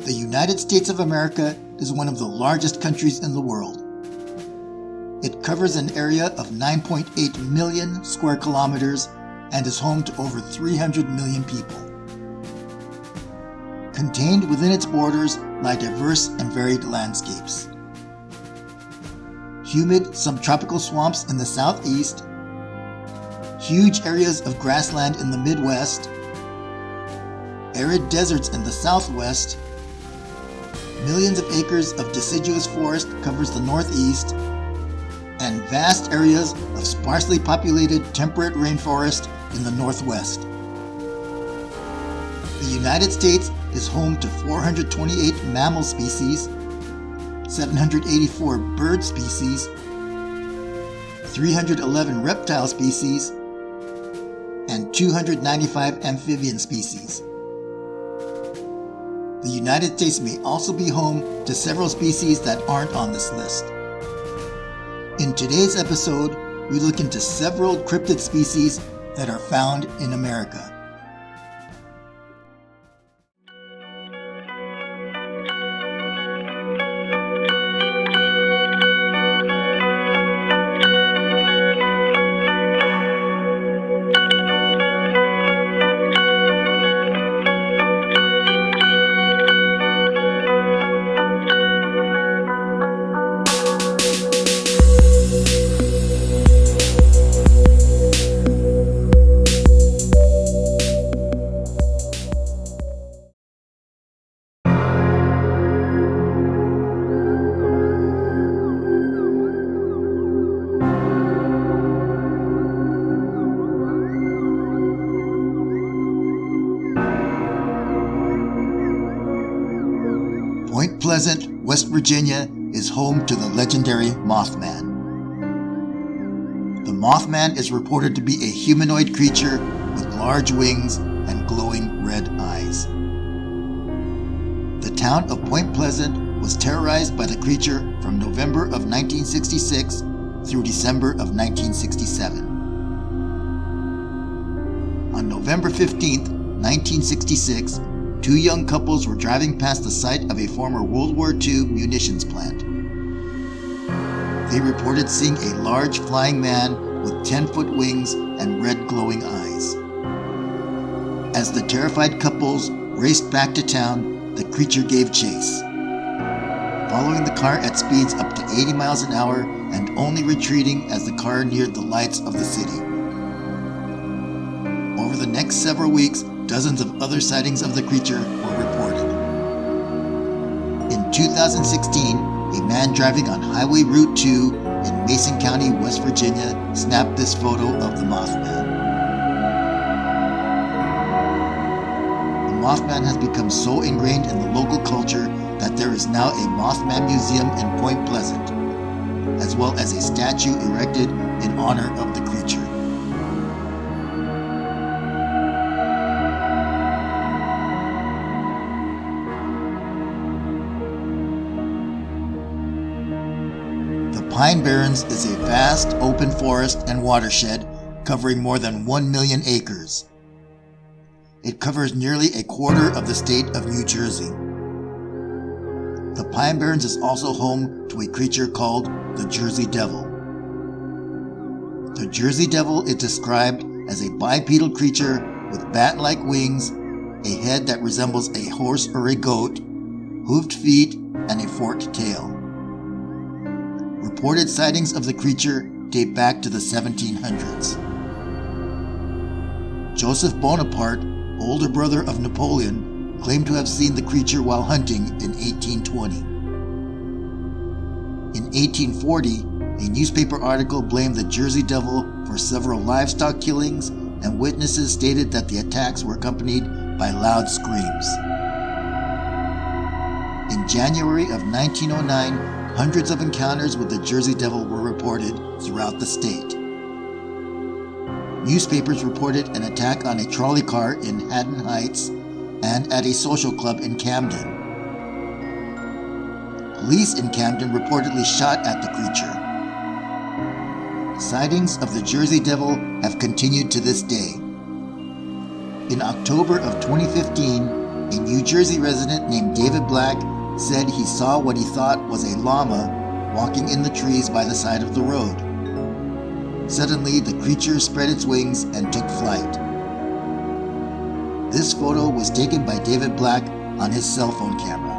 The United States of America is one of the largest countries in the world. It covers an area of 9.8 million square kilometers and is home to over 300 million people. Contained within its borders lie diverse and varied landscapes. Humid subtropical swamps in the southeast, huge areas of grassland in the Midwest, arid deserts in the southwest, millions of acres of deciduous forest covers the northeast, and vast areas of sparsely populated temperate rainforest in the northwest. The United States is home to 428 mammal species, 784 bird species, 311 reptile species, and 295 amphibian species. The United States may also be home to several species that aren't on this list. In today's episode, we look into several cryptid species that are found in America. Point Pleasant, West Virginia is home to the legendary Mothman. The Mothman is reported to be a humanoid creature with large wings and glowing red eyes. The town of Point Pleasant was terrorized by the creature from November of 1966 through December of 1967. On November 15th, 1966, two young couples were driving past the site of a former World War II munitions plant. They reported seeing a large flying man with 10-foot wings and red glowing eyes. As the terrified couples raced back to town, the creature gave chase, following the car at speeds up to 80 miles an hour and only retreating as the car neared the lights of the city. Over the next several weeks, dozens of other sightings of the creature were reported. In 2016, a man driving on Highway Route 2 in Mason County, West Virginia, snapped this photo of the Mothman. The Mothman has become so ingrained in the local culture that there is now a Mothman museum in Point Pleasant, as well as a statue erected in honor of the creature. Pine Barrens is a vast open forest and watershed covering more than 1 million acres. It covers nearly a quarter of the state of New Jersey. The Pine Barrens is also home to a creature called the Jersey Devil. The Jersey Devil is described as a bipedal creature with bat-like wings, a head that resembles a horse or a goat, hoofed feet, and a forked tail. Reported sightings of the creature date back to the 1700s. Joseph Bonaparte, older brother of Napoleon, claimed to have seen the creature while hunting in 1820. In 1840, a newspaper article blamed the Jersey Devil for several livestock killings, and witnesses stated that the attacks were accompanied by loud screams. In January of 1909, hundreds of encounters with the Jersey Devil were reported throughout the state. Newspapers reported an attack on a trolley car in Haddon Heights and at a social club in Camden. Police in Camden reportedly shot at the creature. Sightings of the Jersey Devil have continued to this day. In October of 2015, a New Jersey resident named David Black said he saw what he thought was a llama walking in the trees by the side of the road. Suddenly, the creature spread its wings and took flight. This photo was taken by David Black on his cell phone camera.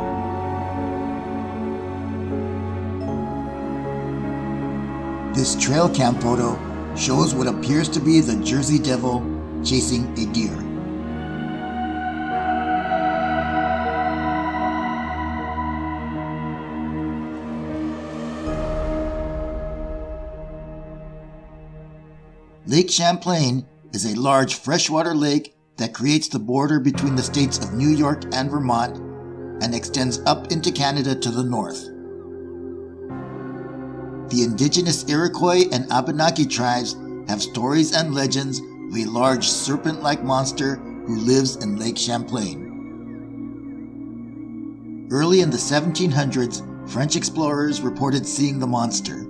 This trail cam photo shows what appears to be the Jersey Devil chasing a deer. Lake Champlain is a large freshwater lake that creates the border between the states of New York and Vermont and extends up into Canada to the north. The indigenous Iroquois and Abenaki tribes have stories and legends of a large serpent-like monster who lives in Lake Champlain. Early in the 1700s, French explorers reported seeing the monster.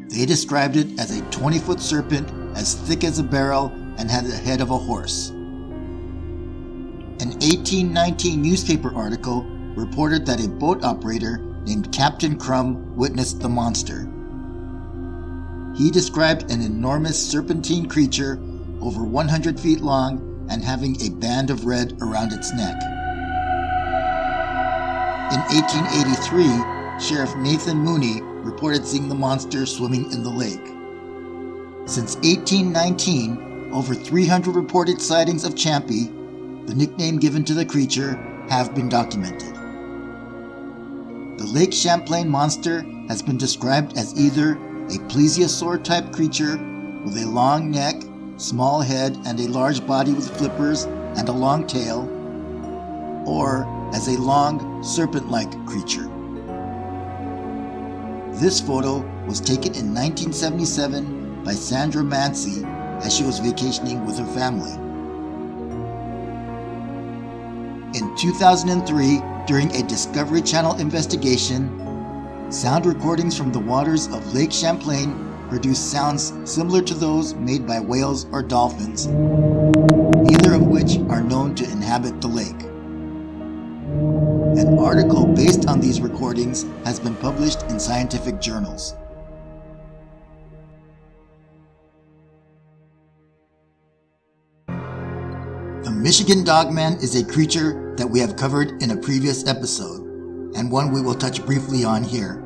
They described it as a 20-foot serpent as thick as a barrel and had the head of a horse. An 1819 newspaper article reported that a boat operator named Captain Crumb witnessed the monster. He described an enormous serpentine creature over 100 feet long and having a band of red around its neck. In 1883, Sheriff Nathan Mooney reported seeing the monster swimming in the lake. Since 1819, over 300 reported sightings of Champy, the nickname given to the creature, have been documented. The Lake Champlain Monster has been described as either a plesiosaur-type creature with a long neck, small head, and a large body with flippers and a long tail, or as a long, serpent-like creature. This photo was taken in 1977 by Sandra Mancy as she was vacationing with her family. In 2003, during a Discovery Channel investigation, sound recordings from the waters of Lake Champlain produced sounds similar to those made by whales or dolphins, neither of which are known to inhabit the lake. An article based on these recordings has been published in scientific journals. The Michigan Dogman is a creature that we have covered in a previous episode, and one we will touch briefly on here.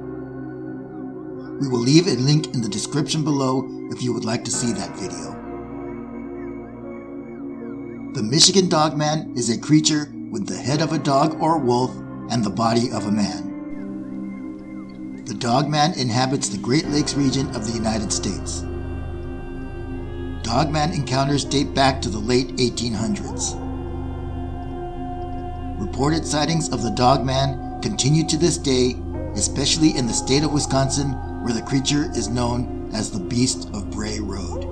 We will leave a link in the description below if you would like to see that video. The Michigan Dogman is a creature with the head of a dog or wolf and the body of a man. The Dogman inhabits the Great Lakes region of the United States. Dogman encounters date back to the late 1800s. Reported sightings of the Dogman continue to this day, especially in the state of Wisconsin, where the creature is known as the Beast of Bray Road.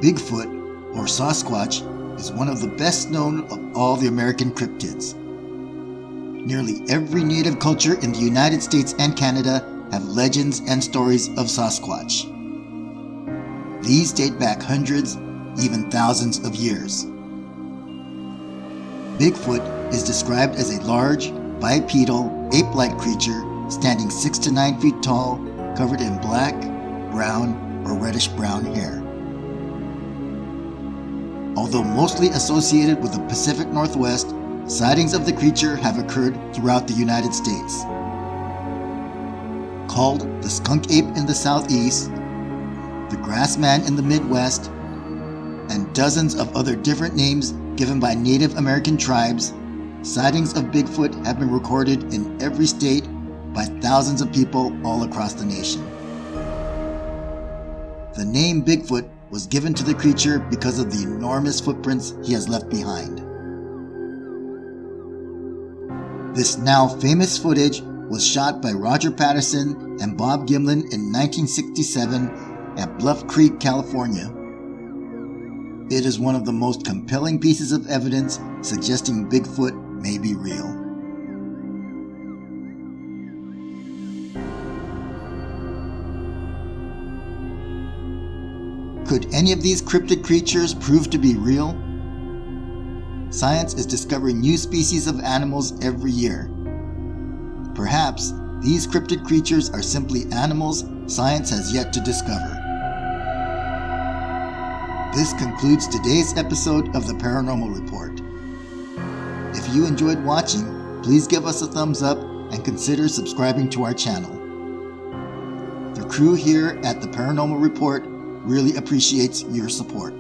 Bigfoot, or Sasquatch, is one of the best known of all the American cryptids. Nearly every native culture in the United States and Canada have legends and stories of Sasquatch. These date back hundreds, even thousands of years. Bigfoot is described as a large, bipedal, ape-like creature standing 6 to 9 feet tall, covered in black, brown, or reddish-brown hair. Although mostly associated with the Pacific Northwest, sightings of the creature have occurred throughout the United States. Called the Skunk Ape in the Southeast, the Grassman in the Midwest, and dozens of other different names given by Native American tribes, sightings of Bigfoot have been recorded in every state by thousands of people all across the nation. The name Bigfoot was given to the creature because of the enormous footprints he has left behind. This now famous footage was shot by Roger Patterson and Bob Gimlin in 1967 at Bluff Creek, California. It is one of the most compelling pieces of evidence suggesting Bigfoot may be real. Could any of these cryptid creatures prove to be real? Science is discovering new species of animals every year. Perhaps these cryptid creatures are simply animals science has yet to discover. This concludes today's episode of the Paranormal Report. If you enjoyed watching, please give us a thumbs up and consider subscribing to our channel. The crew here at the Paranormal Report really appreciates your support.